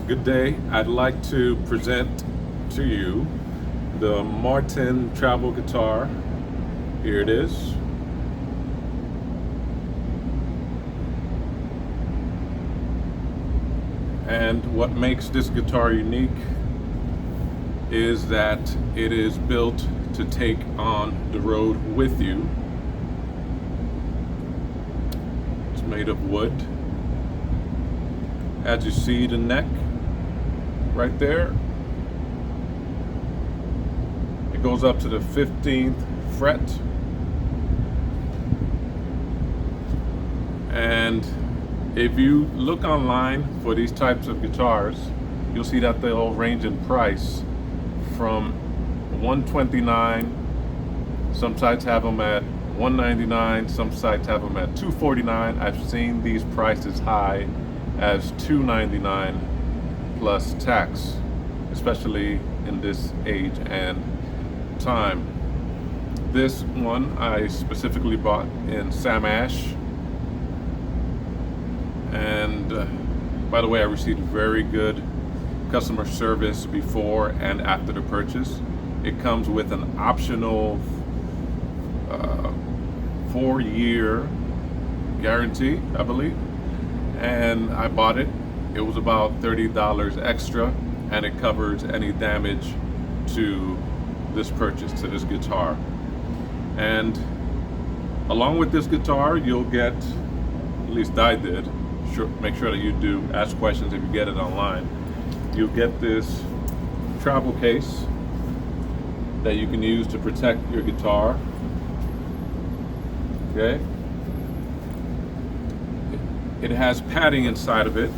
Good day. I'd like to present to you the Martin travel guitar. Here it is. And what makes this guitar unique is that it is built to take on the road with you. It's made of wood. As you see, the neck right there, it goes up to the 15th fret, and if you look online for these types of guitars, you'll see that they'll range in price from $129. Some sites have them at $199. Some sites have them at $249. I've seen these prices high as $299 plus tax, especially in this age and time. This one I specifically bought in Sam Ash, and by the way, I received very good customer service before and after the purchase. It comes with an optional 4-year guarantee, I believe, and I bought it. It was about $30 extra, and it covers any damage to this purchase, to this guitar. And along with this guitar, you'll get, at least I did, make sure that you do, ask questions if you get it online. You'll get this travel case that you can use to protect your guitar. Okay? It has padding inside of it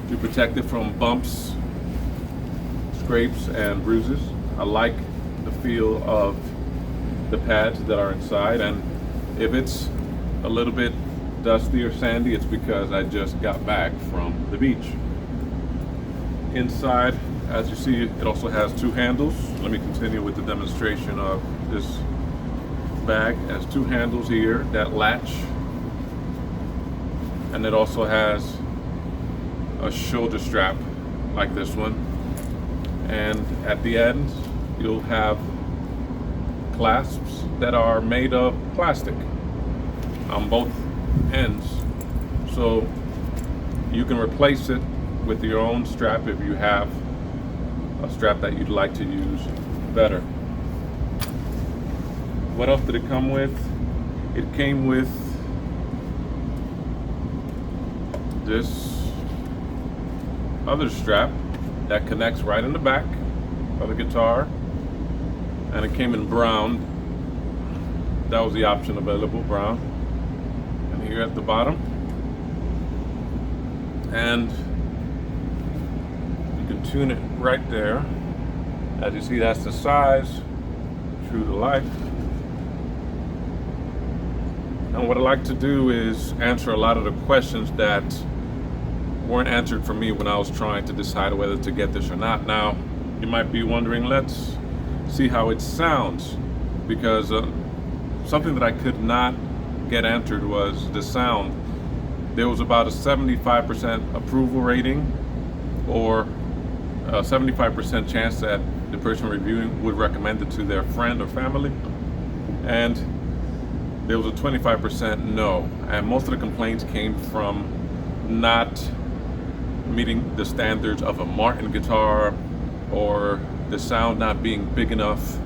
to protect it from bumps, scrapes, and bruises. I like the feel of the pads that are inside, and if it's a little bit dusty or sandy, it's because I just got back from the beach. Inside, as you see, it also has 2 handles. Let me continue with the demonstration of this bag. It has 2 handles here that latch, and it also has a shoulder strap like this one, and at the end you'll have clasps that are made of plastic on both ends, so you can replace it with your own strap if you have a strap that you'd like to use better. What else did it come with? It came with this other strap that connects right in the back of the guitar, and it came in brown. That was the option available, brown. And here at the bottom, and you can tune it right there. As you see, that's the size, true to life. And what I like to do is answer a lot of the questions that weren't answered for me when I was trying to decide whether to get this or not. Now, you might be wondering, let's see how it sounds, because something that I could not get answered was the sound. There was about a 75% approval rating, or a 75% chance that the person reviewing would recommend it to their friend or family, and there was a 25% no. And most of the complaints came from not meeting the standards of a Martin guitar, or the sound not being big enough.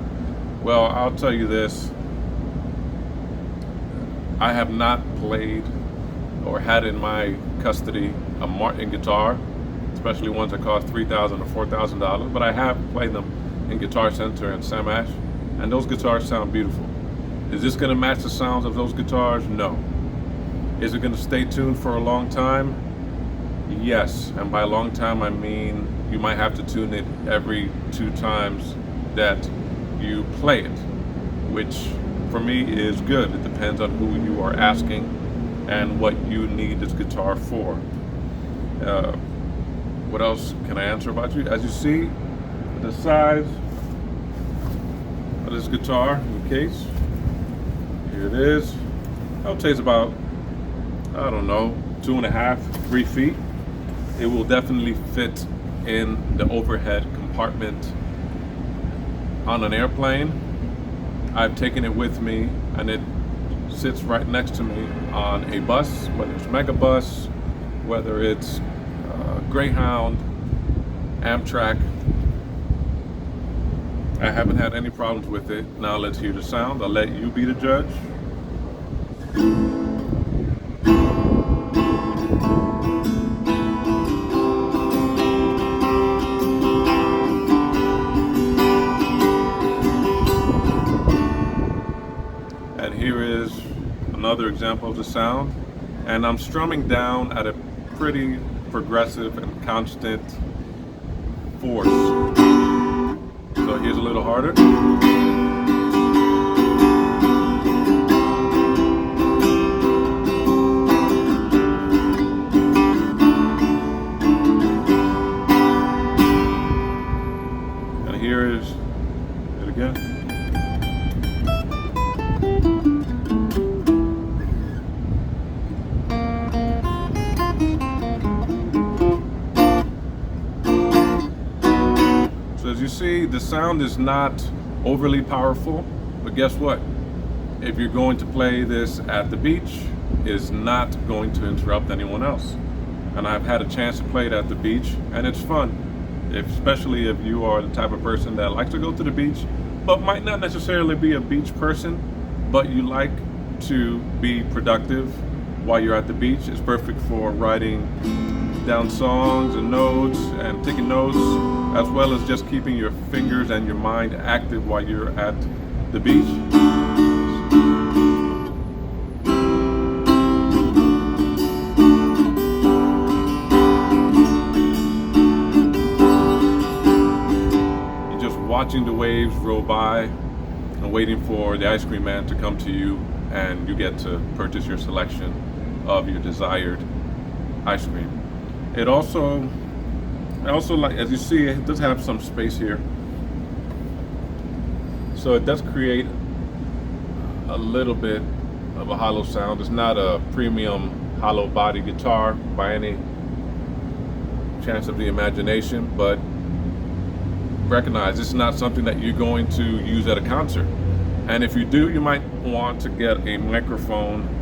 Well, I'll tell you this, I have not played or had in my custody a Martin guitar, especially ones that cost $3,000 or $4,000, but I have played them in Guitar Center and Sam Ash, and those guitars sound beautiful. Is this gonna match the sounds of those guitars? No. Is it gonna stay tuned for a long time? Yes, and by a long time I mean you might have to tune it every 2 times that you play it, which for me is good. It depends on who you are asking and what you need this guitar for. What else can I answer about you? As you see, the size of this guitar in the case, here it is. I would say it's about, I don't know, 2.5, 3 feet. it will definitely fit in the overhead compartment on an airplane. I've taken it with me, and it sits right next to me on a bus, whether it's Megabus, whether it's Greyhound, Amtrak. I haven't had any problems with it. Now let's hear the sound. I'll let you be the judge. And here is another example of the sound. And I'm strumming down at a pretty progressive and constant force. So here's a little harder. And here is it again. So as you see, the sound is not overly powerful, but guess what? If you're going to play this at the beach, it's not going to interrupt anyone else. And I've had a chance to play it at the beach, and it's fun, especially if you are the type of person that likes to go to the beach, but might not necessarily be a beach person, but you like to be productive while you're at the beach. It's perfect for writing down songs and notes and taking notes, as well as just keeping your fingers and your mind active while you're at the beach. You're just watching the waves roll by and waiting for the ice cream man to come to you, and you get to purchase your selection of your desired ice cream. I also like, as you see, it does have some space here. So it does create a little bit of a hollow sound. It's not a premium hollow body guitar by any chance of the imagination, but recognize it's not something that you're going to use at a concert. And if you do, you might want to get a microphone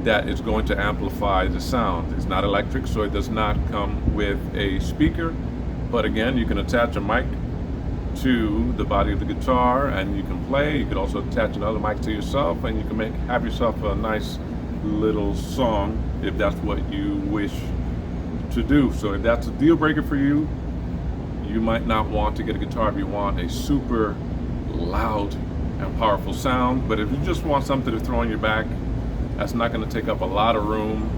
that is going to amplify the sound. It's not electric, so it does not come with a speaker. But again, you can attach a mic to the body of the guitar and you can play. You could also attach another mic to yourself, and you can have yourself a nice little song if that's what you wish to do. So if that's a deal breaker for you, you might not want to get a guitar if you want a super loud and powerful sound. But if you just want something to throw on your back, that's not going to take up a lot of room.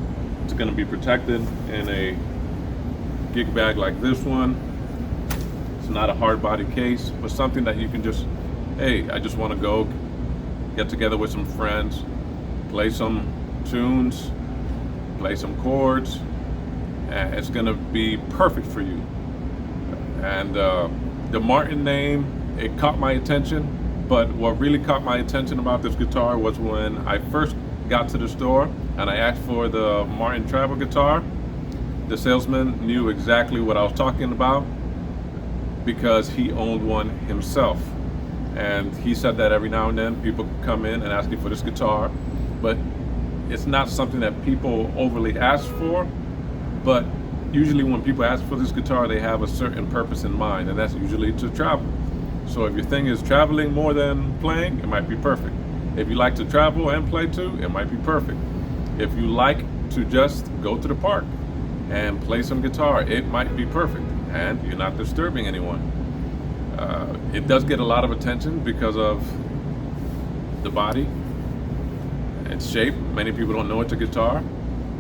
It's going to be protected in a gig bag like this one. It's not a hard body case, but something that you can just, hey, I just want to go get together with some friends, play some tunes, play some chords, and it's going to be perfect for you. And the Martin name, it caught my attention, but what really caught my attention about this guitar was when I first got to the store and I asked for the Martin travel guitar. The salesman knew exactly what I was talking about because he owned one himself. And he said that every now and then people come in and ask me for this guitar, but it's not something that people overly ask for. But usually when people ask for this guitar, they have a certain purpose in mind, and that's usually to travel. So if your thing is traveling more than playing, it might be perfect. If you like to travel and play too, it might be perfect. If you like to just go to the park and play some guitar, it might be perfect, and you're not disturbing anyone. It does get a lot of attention because of the body, its shape. Many people don't know it's a guitar,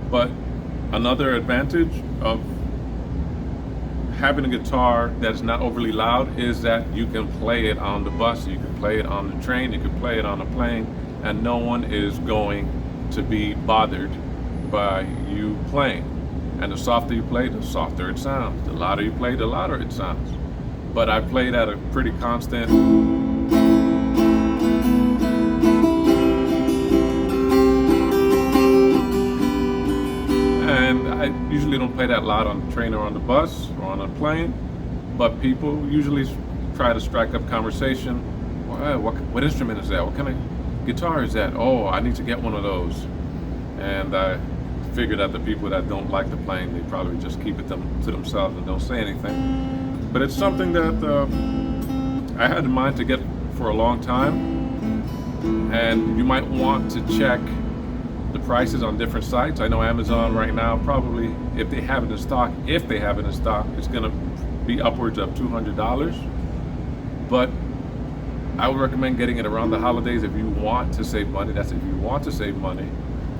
but another advantage of having a guitar that's not overly loud is that you can play it on the bus, you can play it on the train, you can play it on a plane, and no one is going to be bothered by you playing. And the softer you play, the softer it sounds. The louder you play, the louder it sounds. But I played at a pretty constant and I usually usually don't play that loud on the train or on the bus or on a plane, but people usually try to strike up conversation. Well, what instrument is that? What kind of guitar is that? Oh, I need to get one of those. And I figured that the people that don't like the playing, they probably just keep it to themselves and don't say anything. But it's something that I had in mind to get for a long time. And you might want to check the prices on different sites. I know Amazon right now, probably if they have it in stock, it's going to be upwards of $200. But I would recommend getting it around the holidays if you want to save money. That's if you want to save money.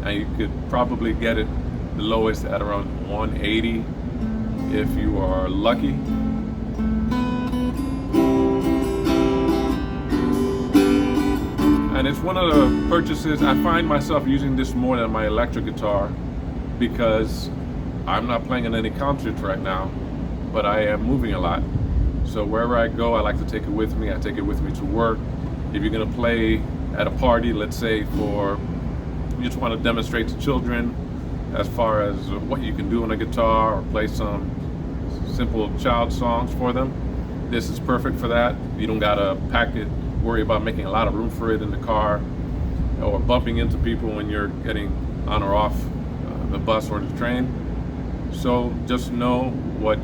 And you could probably get it the lowest at around $180 if you are lucky. And it's one of the purchases, I find myself using this more than my electric guitar because I'm not playing in any concerts right now, but I am moving a lot. So wherever I go, I like to take it with me. I take it with me to work. If you're gonna play at a party, let's say you just want to demonstrate to children as far as what you can do on a guitar or play some simple child songs for them, this is perfect for that. You don't gotta pack it, worry about making a lot of room for it in the car or bumping into people when you're getting on or off the bus or the train. So just know what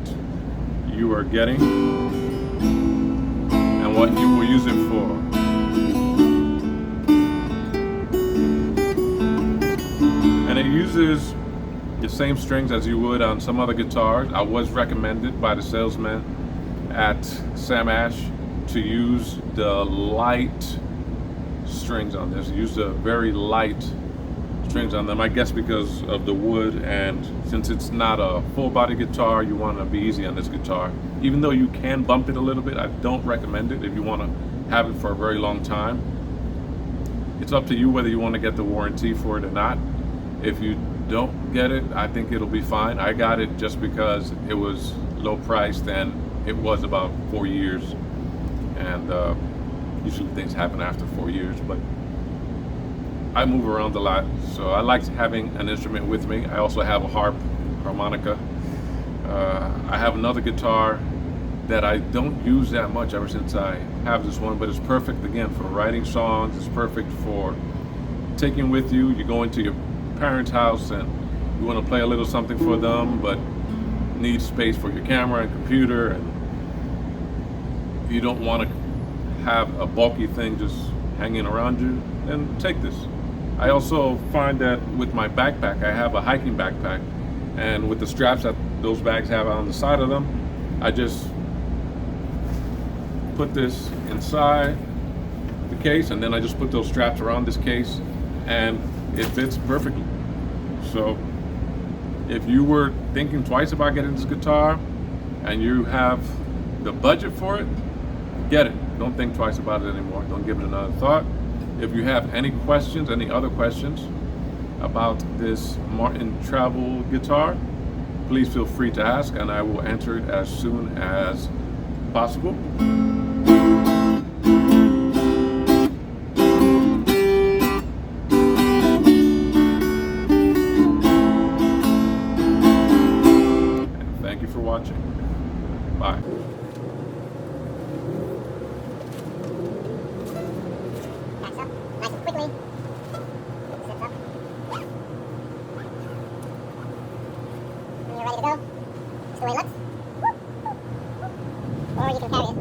you are getting and what you will use it for. And it uses the same strings as you would on some other guitars. I was recommended by the salesman at Sam Ash to use the light strings on this. Use the very light strings on them, I guess because of the wood, and since it's not a full body guitar, you want to be easy on this guitar. Even though you can bump it a little bit, I don't recommend it if you want to have it for a very long time. It's up to you whether you want to get the warranty for it or not. If you don't get it, I think it'll be fine. I got it just because it was low priced and it was about 4 years. And usually things happen after 4 years, but I move around a lot, so I like having an instrument with me. I also have a harmonica. I have another guitar that I don't use that much ever since I have this one, but it's perfect again for writing songs. It's perfect for taking with you. You go into your parents' house and you want to play a little something for them, but need space for your camera and computer, and you don't want to have a bulky thing just hanging around you, then take this. I also find that with my backpack, I have a hiking backpack, and with the straps that those bags have on the side of them, I just put this inside the case, and then I just put those straps around this case, and it fits perfectly. So if you were thinking twice about getting this guitar and you have the budget for it, get it. Don't think twice about it anymore. Don't give it another thought. If you have any questions, any other questions about this Martin travel guitar, please feel free to ask and I will answer it as soon as possible. And thank you for watching. Bye. Ready to go? Just the way it looks. Or you can carry it.